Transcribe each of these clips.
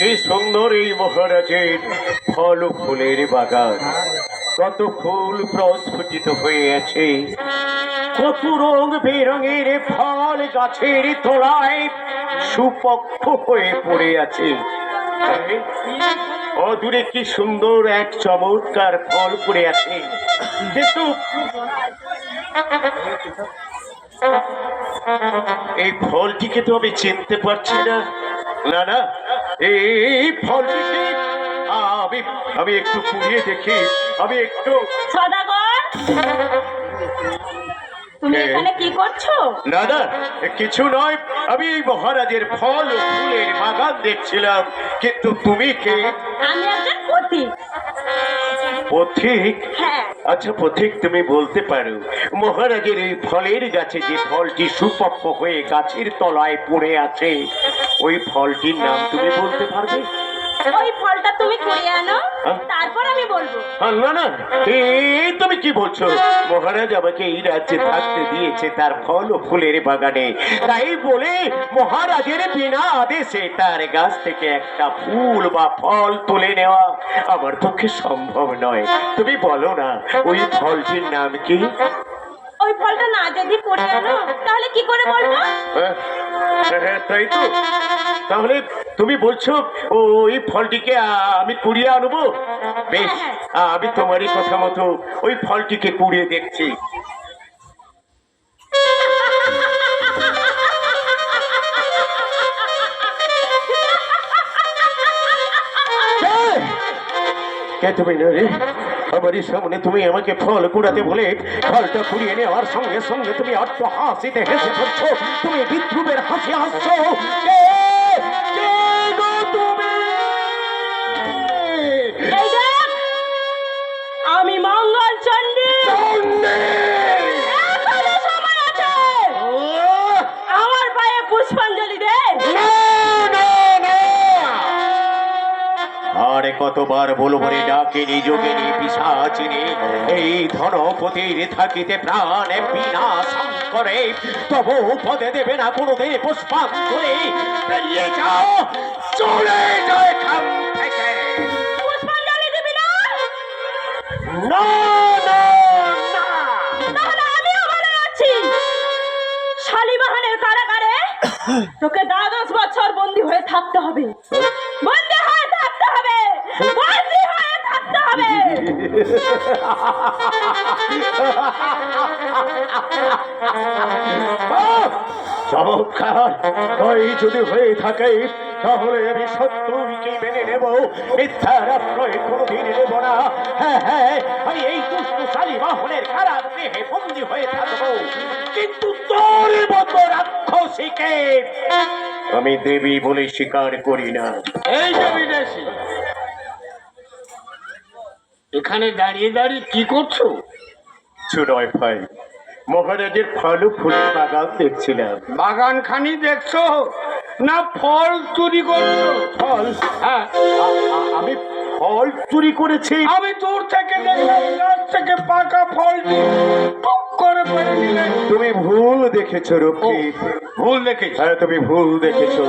কি সুন্দর এই মহারাজের ফল ফুলের বাগান, কত ফুল প্রস্ফুটিত হয়ে আছে, কত রং বেরঙের ফল গাছের তলায় সুপক্ষ হয়ে পড়ে আছে। অদূরে কি সুন্দর এক চমৎকার ফল পড়ে আছে, কিন্তু এই ফলটিকে তো আমি চিনতে পারছি না। না না, এই ফলটিকে আমি আমি একটু কুড়িয়ে দেখি। আমি একটু সদাগর, তুমি এখানে কি করছো? না না, কিছু নয়, আমি এই মহারাজের ফল ও ফুলের বাগান দেখছিলাম। কিন্তু তুমি কে? আমি একজন পথিক। পথিক? হ্যাঁ। আচ্ছা পথিক, তুমি বলতে পারো মহারাজের এই ফলের গাছে যে ফলটি সুপক্ষ হয়ে গাছের তলায় পড়ে আছে, ওই ফলটির নাম তুমি বলতে পারবে? ওই ফলটা তুমি কুড়িয়ে আনো, তারপর আমি বলবো। না না, এই তুমি কি বলছো? মহারাজ আমাকে এই রাজ্যে থাকতে দিয়েছে তার ফল ও ফুলের বাগানে, তাই বলে মহারাজের বিনা আদেশে তার গাছ থেকে একটা ফুল বা ফল তুলে নেওয়া আমার পক্ষে সম্ভব নয়। তুমি বলো না, ওই ফলটির নাম কি? ওই ফলটা না যদি কুড়িয়ে আনো তাহলে কি করে বলবো? হ্যাঁ, তাই তো। তাহলে তুমি বলছো ওই ফলটিকে আমি কুড়িয়ে আনবো? বেশ, আমি তোমারই কথা মতো ওই ফলটিকে কুড়িয়ে দেখছি। কে তুমি না রে? আমারই সামনে তুমি আমাকে ফল কুড়াতে বলে ফলটা কুড়িয়ে নেওয়ার সঙ্গে সঙ্গে তুমি অট্ট হাসিতে হেসে পড়ছো। তুমি বিদ্রুপের হাসি হাসছো। কে? কে গো তুমি? এই দেখ, আমি মঙ্গল চণ্ডী। এখনো সময় আছে, আমার পায়ে পুষ্পাঞ্জলি দে। আরে কতবার বলবো রে, ডাকিনি যোগিনী পিশাচিনী, এই ধনপতির থাকিতে প্রাণে বিনাশ করে তবু পদে দেবে না কোনোদিন পুষ্পাঞ্জলি। বেরিয়ে যাও, চলে যাও এখান থেকে। পুষ্পাঞ্জলি দিবি না? না না না, তাহলে আমিও বলে যাচ্ছি, শালীবাহনের কারাগারে তোকে 10 বছর বন্দী হয়ে থাকতে হবে। বন্দী হয়ে থাকতে হবে, বন্দী হয়ে থাকতে হবে। চমৎকার! ওই যদি হয়ে থাকে তাহলে আমি সত্যকে মেনে নেব, মিথ্যার আশ্রয় কোনোদিন নেব না। হ্যাঁ হ্যাঁ, আমি এই দুষ্ট শালীবাহনের কারাগৃহে বন্দী হয়ে থাকবো, কিন্তু তোর মতো রাক্ষসীকে আমি দেবী বলে স্বীকার করি না। এই যে বিদেশি, এখানে দাঁড়িয়ে দাঁড়িয়ে কি করছো? চুনয় ভাই, মহারাজের ফল ফুলের বাগান দেখছিলাম। বাগান খানি দেখছো না ফল চুরি করছো? ফল? হ্যাঁ, আমি ফল চুরি করেছি? আমি দূর থেকে দেখলাম গাছ থেকে পাকা ফল টুক করে পেরে নিলে। তুমি ভুল দেখেছো রক্ষিত। ভুল দেখেছি। হ্যাঁ, তুমি ভুল দেখেছো।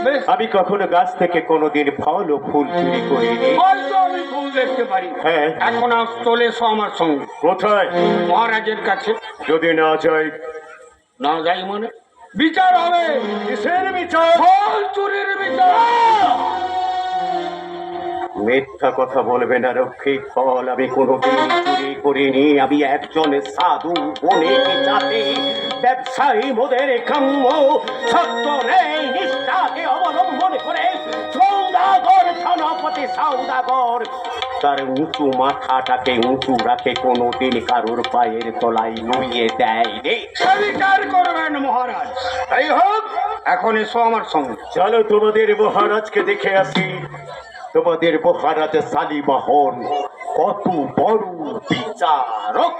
বেশ। আমি কখনো গাছ থেকে কোনোদিন ফল ও ফুল চুরি করিনি। হয়তো আমি ভুল দেখতে পারি। হ্যাঁ। এখন আজ চলে এসো আমার সঙ্গে কোথায়? মহারাজের কাছে। যদি না যাই? না যাই মানে বিচার হবে। কিসের বিচার? ফল চুরির বিচার। মিথ্যা কথা বলবে না রক্ষিত। ফল আমি কোনোদিন চুরি করিনি। আমি একজন সাধু বণিক জাতি, ব্যবসায়ী, মোদের কাম্য সত্য নেই নিষ্ঠাকে অবলম্বন করে সৌদাগর, ধনপতি সৌদাগর তার উঁচু মাথাটাকে উঁচু রাখে, কোনোদিন কারোর পায়ের তলায় নুইয়ে দেয়নি। স্বীকার করবেন মহারাজ। তাই হোক, এখন এসো আমার সঙ্গে। চলো তোমাদের মহারাজকে দেখে আসি। তোমাদের মহারাজ শালীবাহন কত বড় বিচারক।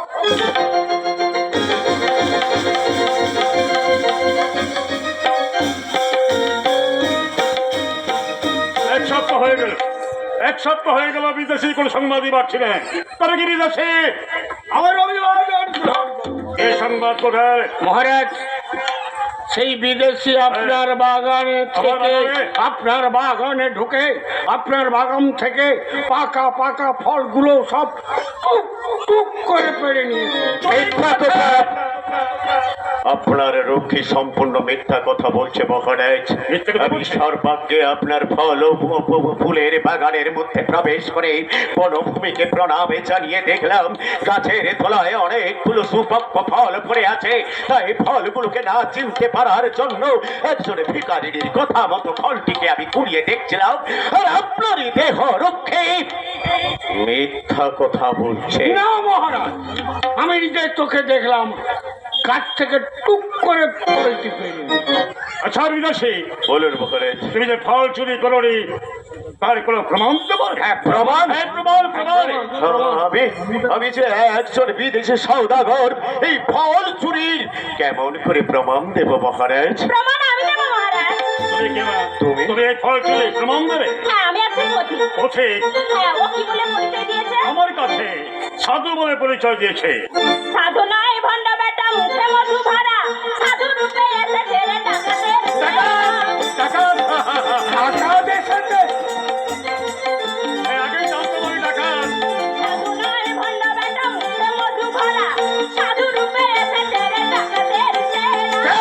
এক সপ্তাহ হয়ে গেল বিদেশি কোন সংবাদই পাচ্ছি না। তারা কি বিদেশে? আমার অভিযোগ এই সংবাদ কোথায়? মহারাজ, সেই বিদেশি আপনার বাগানে থেকে আপনার বাগানে ঢুকে আপনার বাগান থেকে পাকা পাকা ফলগুলো সব টুক টুক করে পেড়ে নিয়েছে। মিথ্যা কথা। আপনার রক্ষী সম্পূর্ণ মিথ্যা কথা বলছে মহারাজ। আমি সর্বাগ্যে আপনার ফল ও ফুলের বাগানের মধ্যে প্রবেশ করে বনভূমিকে প্রণামে জানিয়ে দেখলাম গাছের তলায় অনেকগুলো সুপক্ষ ফল পড়ে আছে। তাই ফলগুলোকে না চিনতে পারার জন্য একজন ভিখারিনীর কথা মতো ফলটিকে আমি কুড়িয়ে দেখছিলাম, আর আপনারই দেহ রক্ষে মিথ্যা কথা বলছে। না মহারাজ, আমি নিজের চোখে দেখলাম গাছ থেকে টুক করে ফলটি পেড়ে নিয়েছে। আচ্ছা বিদেশি, বলুন মহারাজ। তুমি যে ফল চুরি করোনি তার কোনো প্রমাণ দেবো? হ্যাঁ, প্রমাণ? হ্যাঁ, প্রমাণ প্রমাণ। আমি যে একজন বিদেশি সওদাগর, এই ফল চুরির কেমন করে প্রমাণ দেব মহারাজ? প্রমাণ আমি দেব মহারাজ। তুমি কে মা? তুমি? তুমি এই ফল চুরি প্রমাণ দেবে? হ্যাঁ, আমি আছি পথিক। পথিক? হ্যাঁ, ও কি বলে পরিচয় দিয়েছে? আমার কাছে সাধু বলে পরিচয় দিয়েছে। সাধু নয় ভণ্ড বেটা, মুখে মধু ভরা, সাধু রূপে এসেছে রে ডাকাতের ডাকাত? ডাকাত এসেছে? এই আগেই জানতে পারি ডাকাত। সাধু নয় ভণ্ড বেটা, মুখে মধু ভরা, সাধু রূপে এসেছে রে ডাকাতের সেনা।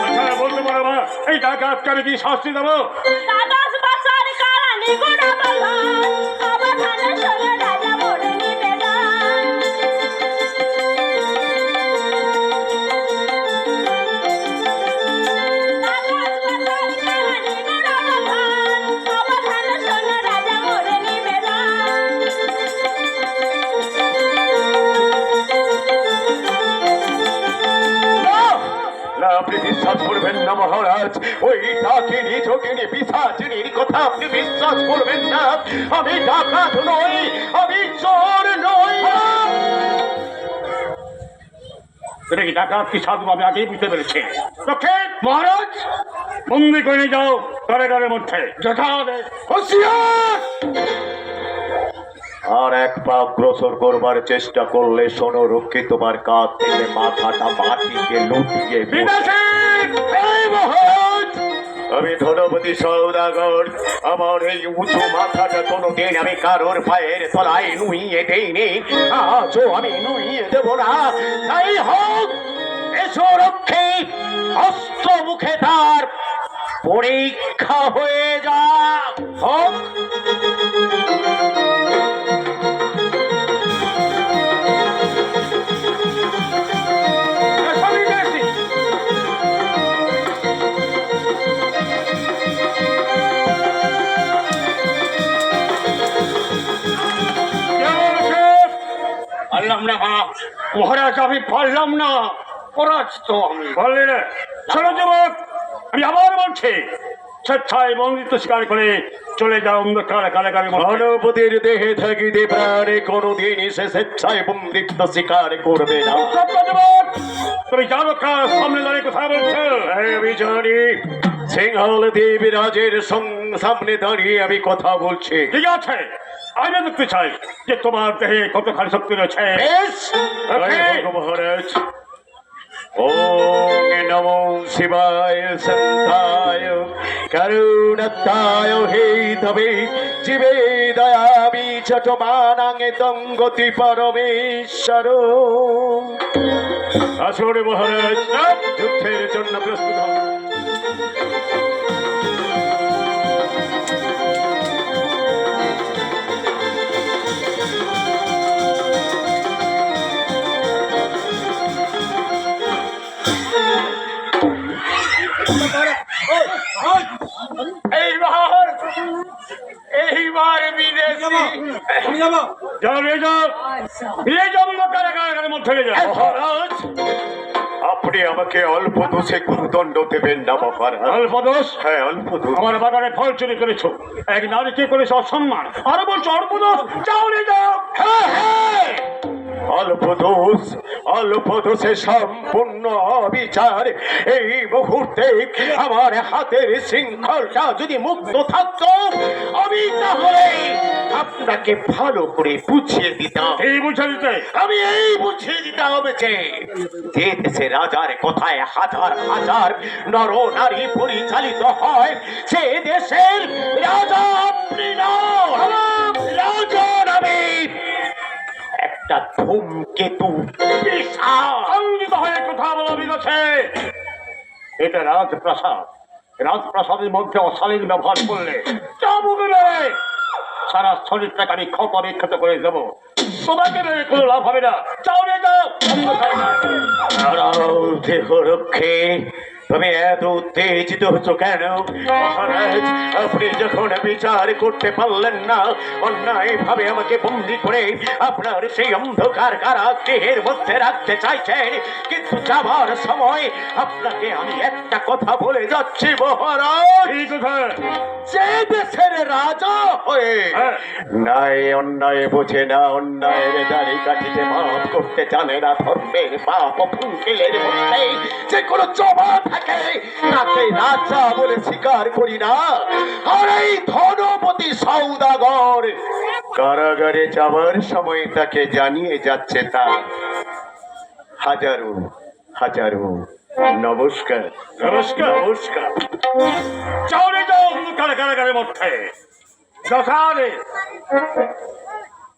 আচ্ছা বলতে পারো মা, এই ডাকাতকে আমি কি শাস্তি দেবো? দ্বাদশ বছর কারা নিগুড় বলবান, অবধানে শোনে রাজা মোরে নিবেদন। দ্বাদশ বছর কারা নিগুড় বলবান, অবধানে শোনে রাজা মোরে নিবেদন। না, আপনি বিশ্বাস করবেন না মহারাজ। ওই ডাকিনী যোগিনী পিশাচিনীর কথা আপনি বিশ্বাস করবেন না। আমি ডাকাত নই, আমি চোর নই। এটা কি ডাকাত কি সাধু আমি আগেই বুঝতে পেরেছি। রক্ষিত মহারাজ, বন্দি করে নিয়ে যাও কারাগারের মধ্যে। যথাদেশ। হুঁশিয়ার! আর এক পা অগ্রসর করবার চেষ্টা করলে শোনো রক্ষী, তোমার কাঁধ থেকে মাথাটা মাটিকে লুটিয়ে বিদেশি! এই মহারাজ, আমি ধনপতি সওদাগর। আমার এই উঁচু মাথাটা কোনোদিন আমি কারোর পায়ের তলায় নুইয়ে দেইনি, আজও আমি নুইয়ে দেব না। তাই হোক, এসো রক্ষী, অস্ত্র মুখে তার পরীক্ষা হয়ে যা হোক। এসো বিদেশি। পারলাম না মহারাজ, আমি পারলাম না, পরাজিত আমি। বললি না? শোনো যুবক, আমি আবার বলছি, স্বেচ্ছায় বন্দিত্ব স্বীকার করে চলে যাও অন্ধকার কারাগারের মধ্যে। গণপতির দেহে থাকিতে প্রাণে কোনদিন সে স্বেচ্ছায় বন্দিত্ব স্বীকার করবে না। সত্য যুবক, তুমি জানো কার সামনে দাঁড়িয়ে কথা বলছো? আমি জানি, সিংহল দেবরাজের সামনে দাঁড়িয়ে আমি কথা বলছি। ঠিক আছে, আমি দেখতে চাই যে তোমার দেহে কতখানি শক্তি রয়েছে। বেশ, মহারাজ। ওম নমো শিবায় সন্তায় করুণাত্তায় হেতবে জীবে দয়ামি চটমানাঙে তঙ্গতি পরমেশ্বর। আসুন মহারাজ, যুদ্ধের জন্য প্রস্তুত হন। এইবার বিদেশি যাও নিয়ে যাও, নিয়ে যাও অন্ধকার কারাগারের মধ্যে নিয়ে যাও। মহারাজ, আপনি আমাকে অল্প দোষে গুরুদণ্ড দেবেন না মহারাজ। অল্প দোষ? হ্যাঁ, অল্প দোষ। আমার বাগানে ফল চুরি করেছো, এক নারীকে করেছো অসম্মান, আরো বলছো অল্প দোষ। যাও নিয়ে যাও। হ্যাঁ, হ্যাঁ, অল্প দোষে সম্পূর্ণ অবিচার। এই মুহূর্তে আমার হাতের শৃঙ্খলটা যদি মুক্ত থাকতো, আমি তাহলে আপনাকে ভালো করে বুঝিয়ে দিতাম। এই বুঝে দিতে আমি এই বুঝিয়ে দিতে হবে যে দেশে রাজার কথায় হাজার হাজার নর নারী পরিচালিত হয়, সে দেশের রাজা আপনি নন, রাজা আমি একটা ধূমকেতু, বিশাল। সংযত হয়ে কথা বলা বিগছে। এটা রাজপ্রাসাদ, রাজপ্রাসাদের মধ্যে অশালীন ব্যবহার করলে চাবুকে মেরে সারা শরীরটাকে আমি ক্ষত বিক্ষত করে দেবো। তোমাকে মেরে কোনো লাভ হবে না। যাও রে যাও। দেহ রক্ষে তুমি এত উত্তেজিত হচ্ছ কেন? মহারাজ, আপনি যখন বিচার করতে পারলেন না, অন্যায় ভাবে আমাকে বন্দি করে আপনার সেই অন্ধকার কারাগৃহের মধ্যে রাখতে চাইছেন, কিন্তু যাবার সময় আপনাকে আমি একটা কথা বলে যাচ্ছি মহারাজ। এই কথা যে দেশের রাজা হয়ে ন্যায় অন্যায় বোঝে না, অন্যায়ের দাড়ি কাটিতে মাফ করতে জানে না, ধর্মের পাপ ফুঙ্কিলের মধ্যে যে কোনো জমা থাকে তাকে রাজা বলে স্বীকার করি না। আর এই ধনপতি সৌদাগর কারাগারে যাওয়ার সময় তাকে জানিয়ে যাচ্ছে তা। হাজারো হাজারো নমস্কার, নমস্কার। নমস্কার। যাও রে যাও অন্ধকার কারাগারের মধ্যে। যথারে